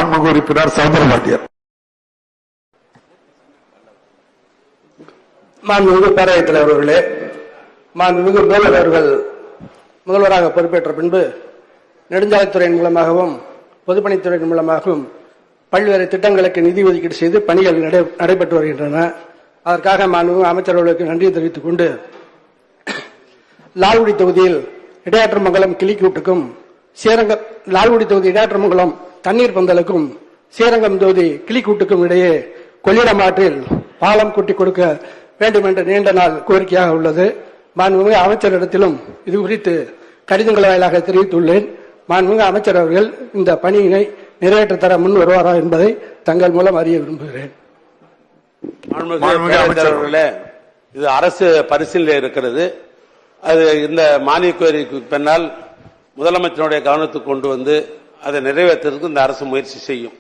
மாண்புமிகு உறுப்பினர் சவுந்தரபாண்டியன். மாண்புமிகு பேரவைத் தலைவர் அவர்களே, மாண்புமிகு முதல்வர் அவர்கள் முதல்வராக பொறுப்பேற்ற பின்பு நெடுஞ்சாலைத்துறையின் மூலமாகவும் பொதுப்பணித்துறையின் மூலமாகவும் பல்வேறு திட்டங்களுக்கு நிதி ஒதுக்கீடு செய்து பணிகள் நடைபெற்று வருகின்றன. அதற்காக மாண்புமிகு அமைச்சர்களுக்கு நன்றி தெரிவித்துக் கொண்டு, லால்குடி தொகுதியில் இடையாற்றமங்கலம் கிளிக்கூட்டுக்கும் லால்குடி தொகுதி இடையாற்றமங்கலம் தண்ணீர் பந்தலுக்கும் ஸ்ரீரங்கம் தொகுதி கிளிக்கூட்டுக்கும் இடையே கொள்ளிடம் ஆற்றில் பாலம் கட்டி கொடுக்க வேண்டும் என்ற நீண்ட நாள் கோரிக்கையாக உள்ளது. மாண்புமிகு அமைச்சரிடத்திலும் இது குறித்து கடிதங்கள் வாயிலாக தெரிவித்துள்ளேன். மாண்புமிகு அமைச்சர் அவர்கள் இந்த பணியினை நிறைவேற்ற தர முன் வருவாரா என்பதை தங்கள் மூலம் அறிய விரும்புகிறேன். இது அரசு பரிசீலனை இருக்கிறது. அது இந்த மானிய கோரிக்கைக்கு பின்னால் முதலமைச்சருடைய கவனத்துக்கு கொண்டு வந்து அதை நிறைவேற்றுவதற்கு இந்த அரசு முயற்சி செய்யும்.